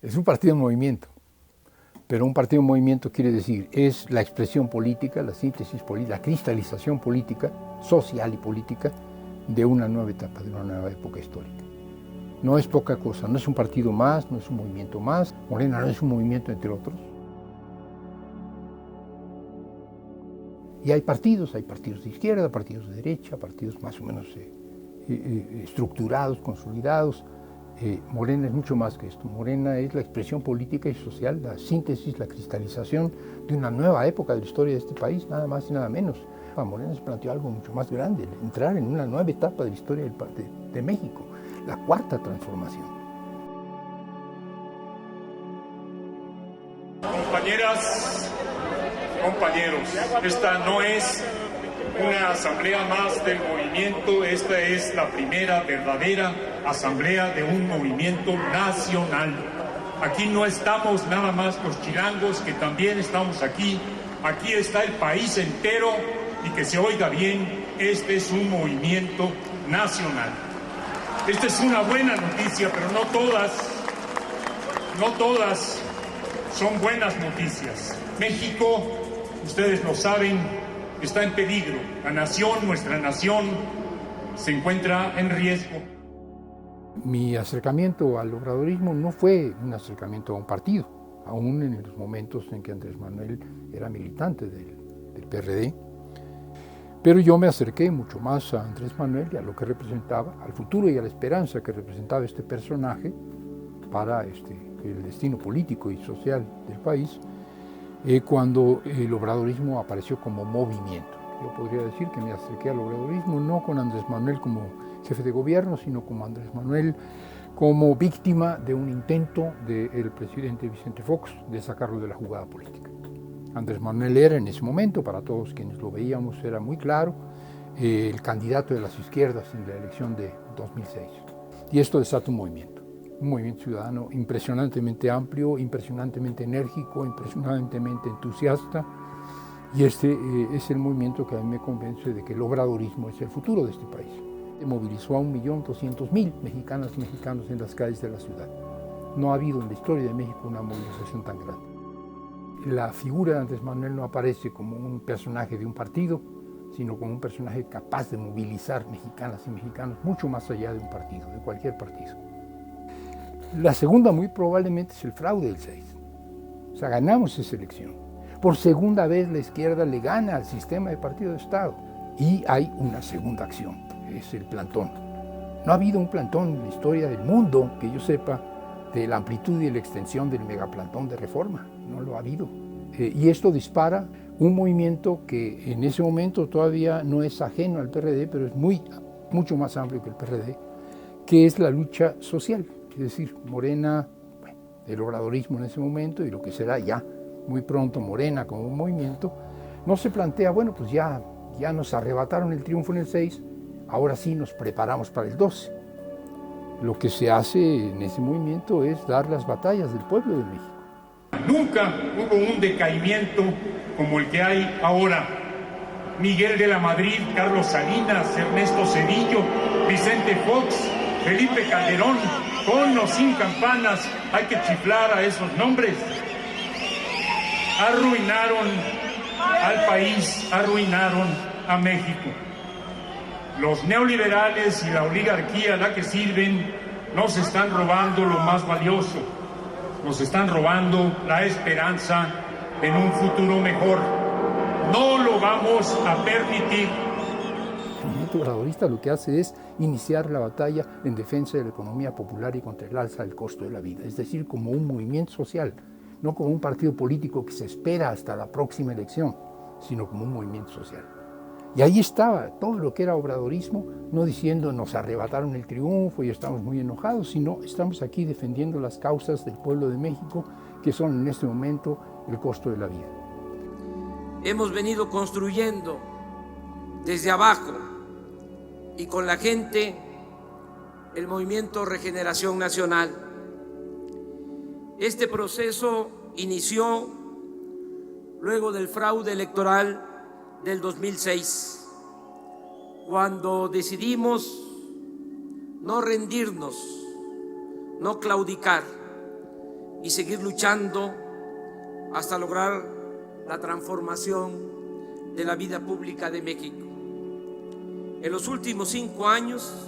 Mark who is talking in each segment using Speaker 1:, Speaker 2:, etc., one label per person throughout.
Speaker 1: Es un partido en movimiento, pero un partido en movimiento quiere decir, es la expresión política, la síntesis política, la cristalización política, social y política, de una nueva etapa, de una nueva época histórica. No es poca cosa, no es un partido más, no es un movimiento más, Morena no es un movimiento entre otros. Y hay partidos de izquierda, partidos de derecha, partidos más o menos estructurados, consolidados. Morena es mucho más que esto. Morena es la expresión política y social, la síntesis, la cristalización de una nueva época de la historia de este país, nada más y nada menos. A Morena se planteó algo mucho más grande, entrar en una nueva etapa de la historia de México, la cuarta transformación.
Speaker 2: Compañeras, compañeros, esta no es una asamblea más del movimiento, esta es la primera verdadera asamblea de un movimiento nacional. Aquí no estamos nada más los chilangos, que también estamos aquí. Aquí está el país entero, y que se oiga bien, este es un movimiento nacional. Esta es una buena noticia, pero no todas son buenas noticias. México, ustedes lo saben, está en peligro. La nación, nuestra nación, se encuentra en riesgo.
Speaker 1: Mi acercamiento al obradorismo no fue un acercamiento a un partido, aún en los momentos en que Andrés Manuel era militante del PRD. Pero yo me acerqué mucho más a Andrés Manuel y a lo que representaba, al futuro y a la esperanza que representaba este personaje para el destino político y social del país, cuando el obradorismo apareció como movimiento. Yo podría decir que me acerqué al obradorismo no con Andrés Manuel como jefe de gobierno, sino como Andrés Manuel como víctima de un intento del presidente Vicente Fox de sacarlo de la jugada política. Andrés Manuel era en ese momento, para todos quienes lo veíamos, era muy claro, el candidato de las izquierdas en la elección de 2006. Y esto desata un movimiento ciudadano impresionantemente amplio, impresionantemente enérgico, impresionantemente entusiasta. Y este es el movimiento que a mí me convence de que el obradorismo es el futuro de este país. Movilizó a 1.200.000 mexicanas y mexicanos en las calles de la ciudad. No ha habido en la historia de México una movilización tan grande. La figura de Andrés Manuel no aparece como un personaje de un partido, sino como un personaje capaz de movilizar mexicanas y mexicanos mucho más allá de un partido, de cualquier partido. La segunda muy probablemente es el fraude del 6. O sea, ganamos esa elección. Por segunda vez la izquierda le gana al sistema de partido de Estado. Y hay una segunda acción, es el plantón. No ha habido un plantón en la historia del mundo, que yo sepa, de la amplitud y la extensión del megaplantón de Reforma. No lo ha habido. Y esto dispara un movimiento que en ese momento todavía no es ajeno al PRD, pero es mucho más amplio que el PRD, que es la lucha social. Es decir, Morena, el obradorismo en ese momento y lo que será ya muy pronto Morena como un movimiento, no se plantea, bueno, pues ya nos arrebataron el triunfo en el 6, ahora sí nos preparamos para el 12. Lo que se hace en ese movimiento es dar las batallas del pueblo de México.
Speaker 2: Nunca hubo un decaimiento como el que hay ahora. Miguel de la Madrid, Carlos Salinas, Ernesto Zedillo, Vicente Fox, Felipe Calderón, con o sin campanas, hay que chiflar a esos nombres. Arruinaron al país, arruinaron a México. Los neoliberales y la oligarquía a la que sirven nos están robando lo más valioso. Nos están robando la esperanza en un futuro mejor. No lo vamos a permitir.
Speaker 1: El movimiento obradorista lo que hace es iniciar la batalla en defensa de la economía popular y contra el alza del costo de la vida, es decir, como un movimiento social, no como un partido político que se espera hasta la próxima elección, sino como un movimiento social. Y ahí estaba todo lo que era obradorismo, no diciendo nos arrebataron el triunfo y estamos muy enojados, sino estamos aquí defendiendo las causas del pueblo de México, que son en este momento el costo de la vida.
Speaker 3: Hemos venido construyendo desde abajo y con la gente el movimiento Regeneración Nacional. Este proceso inició luego del fraude electoral del 2006, cuando decidimos no rendirnos, no claudicar, y seguir luchando hasta lograr la transformación de la vida pública de México. En los últimos 5 años,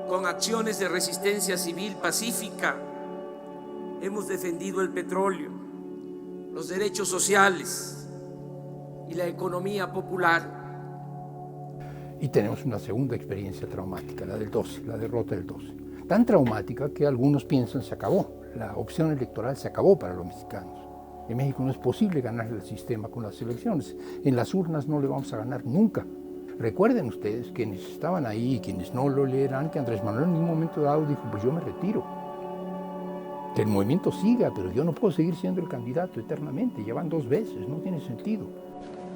Speaker 3: con acciones de resistencia civil pacífica, hemos defendido el petróleo, los derechos sociales y la economía popular.
Speaker 1: Y tenemos una segunda experiencia traumática, la del 12, la derrota del 12. Tan traumática que algunos piensan se acabó, la opción electoral se acabó para los mexicanos. En México no es posible ganar el sistema con las elecciones, en las urnas no le vamos a ganar nunca. Recuerden ustedes, quienes estaban ahí y quienes no lo leerán, que Andrés Manuel en un momento dado dijo, pues yo me retiro. Que el movimiento siga, pero yo no puedo seguir siendo el candidato eternamente, ya van 2 veces, no tiene sentido.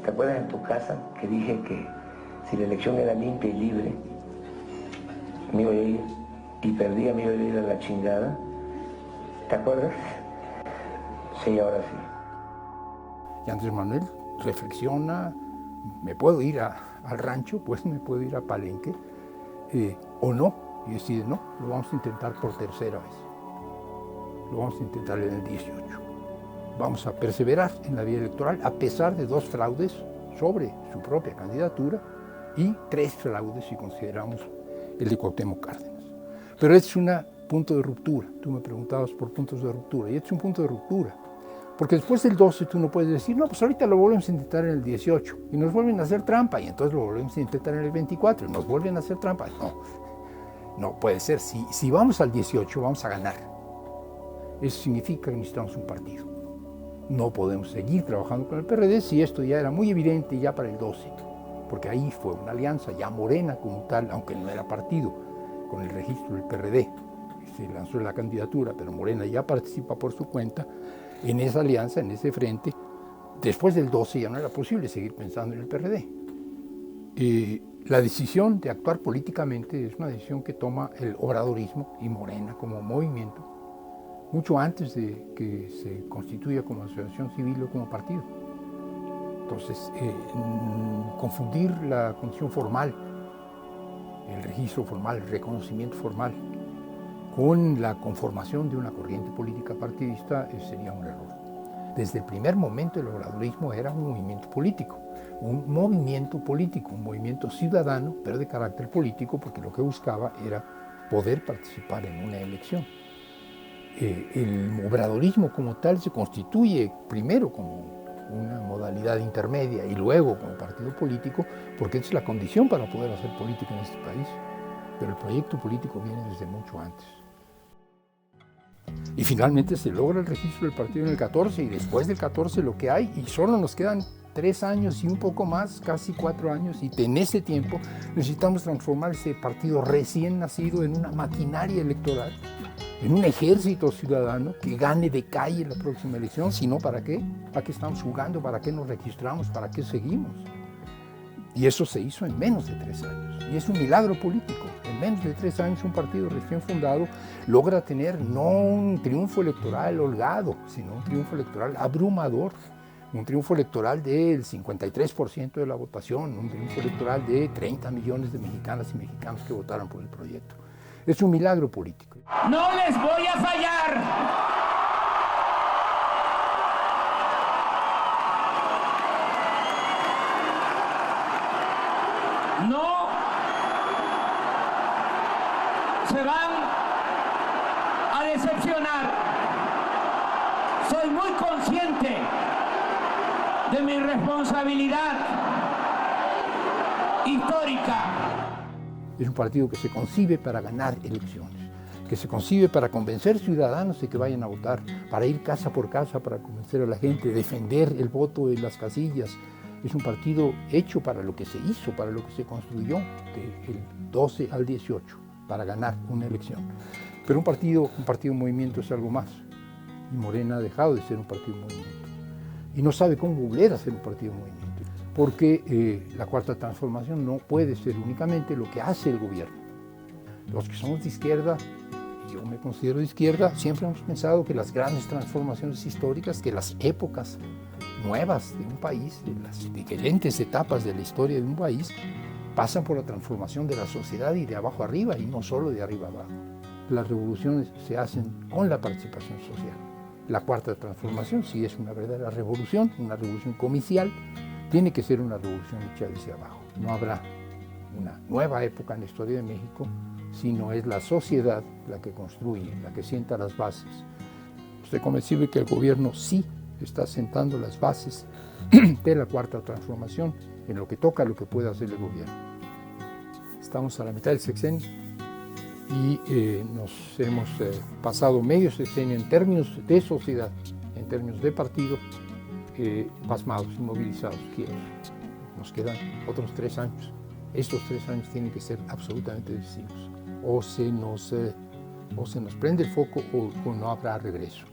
Speaker 4: ¿Te acuerdas en tu casa que dije que si la elección era limpia y libre, me iba a ir y perdía, me iba a ir a la chingada? ¿Te acuerdas? Sí, ahora sí.
Speaker 1: Y Andrés Manuel reflexiona, me puedo ir al rancho, pues me puedo ir a Palenque, o no, y decide, no, lo vamos a intentar por tercera vez. Lo vamos a intentar en el 18. Vamos a perseverar en la vía electoral, a pesar de 2 fraudes sobre su propia candidatura y 3 fraudes, si consideramos el de Cuauhtémoc Cárdenas. Pero este es un punto de ruptura. Tú me preguntabas por puntos de ruptura, y este es un punto de ruptura. Porque después del 12 tú no puedes decir, no, pues ahorita lo volvemos a intentar en el 18 y nos vuelven a hacer trampa, y entonces lo volvemos a intentar en el 24 y nos vuelven a hacer trampa. No puede ser. Si vamos al 18 vamos a ganar. Eso significa que necesitamos un partido. No podemos seguir trabajando con el PRD si esto ya era muy evidente ya para el 12, porque ahí fue una alianza, ya Morena como tal, aunque no era partido, con el registro del PRD. Se lanzó la candidatura, pero Morena ya participa por su cuenta en esa alianza, en ese frente. Después del 12 ya no era posible seguir pensando en el PRD. La decisión de actuar políticamente es una decisión que toma el obradorismo y Morena como movimiento, mucho antes de que se constituya como asociación civil o como partido. Entonces, confundir la condición formal, el registro formal, el reconocimiento formal, con la conformación de una corriente política partidista sería un error. Desde el primer momento el obradorismo era un movimiento político, un movimiento ciudadano, pero de carácter político, porque lo que buscaba era poder participar en una elección. El obradorismo como tal se constituye primero como una modalidad intermedia y luego como partido político, porque esa es la condición para poder hacer política en este país. Pero el proyecto político viene desde mucho antes. Y finalmente se logra el registro del partido en el 14, y después del 14 lo que hay, y solo nos quedan 3 años y un poco más, casi 4 años, y en ese tiempo necesitamos transformar ese partido recién nacido en una maquinaria electoral, en un ejército ciudadano que gane de calle la próxima elección. Si no, ¿para qué? ¿Para qué estamos jugando? ¿Para qué nos registramos? ¿Para qué seguimos? Y eso se hizo en menos de 3 años. Y es un milagro político. En menos de 3 años un partido recién fundado logra tener no un triunfo electoral holgado, sino un triunfo electoral abrumador. Un triunfo electoral del 53% de la votación, un triunfo electoral de 30 millones de mexicanas y mexicanos que votaron por el proyecto. Es un milagro político.
Speaker 5: ¡No les voy a fallar! No se van a decepcionar. Soy muy consciente de mi responsabilidad histórica.
Speaker 1: Es un partido que se concibe para ganar elecciones, que se concibe para convencer ciudadanos de que vayan a votar, para ir casa por casa, para convencer a la gente, defender el voto en las casillas. Es un partido hecho para lo que se hizo, para lo que se construyó del 12 al 18, para ganar una elección. Pero un partido movimiento es algo más. Y Morena ha dejado de ser un partido movimiento. Y no sabe cómo volver a ser un partido movimiento. Porque la Cuarta Transformación no puede ser únicamente lo que hace el gobierno. Los que somos de izquierda, y yo me considero de izquierda, siempre hemos pensado que las grandes transformaciones históricas, que las épocas nuevas de un país, de las diferentes etapas de la historia de un país, pasan por la transformación de la sociedad y de abajo arriba, y no solo de arriba abajo. las revoluciones se hacen con la participación social. La cuarta transformación, si es una verdadera revolución, una revolución comicial, tiene que ser una revolución hecha desde abajo. No habrá una nueva época en la historia de México, sino es la sociedad la que construye, la que sienta las bases. Estoy convencido de que el gobierno sí está sentando las bases de la cuarta transformación en lo que toca a lo que puede hacer el gobierno. Estamos a la mitad del sexenio y nos hemos pasado medio sexenio en términos de sociedad, en términos de partido, pasmados, inmovilizados, quietos. Nos quedan otros 3 años. Estos 3 años tienen que ser absolutamente decisivos. O se nos prende el foco o no habrá regreso.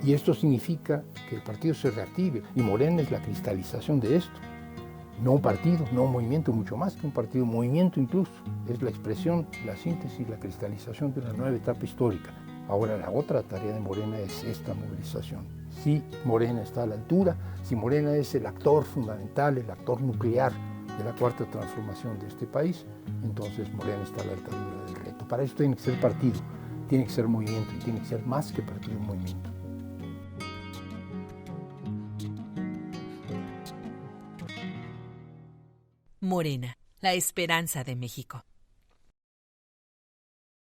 Speaker 1: Y esto significa que el partido se reactive, y Morena es la cristalización de esto. No un partido, no un movimiento, mucho más que un partido, un movimiento incluso. Es la expresión, la síntesis, la cristalización de una nueva etapa histórica. Ahora la otra tarea de Morena es esta movilización. Si Morena está a la altura, si Morena es el actor fundamental, el actor nuclear de la cuarta transformación de este país, entonces Morena está a la altura del reto. Para eso tiene que ser partido, tiene que ser movimiento, y tiene que ser más que partido, movimiento.
Speaker 6: Morena, la esperanza de México.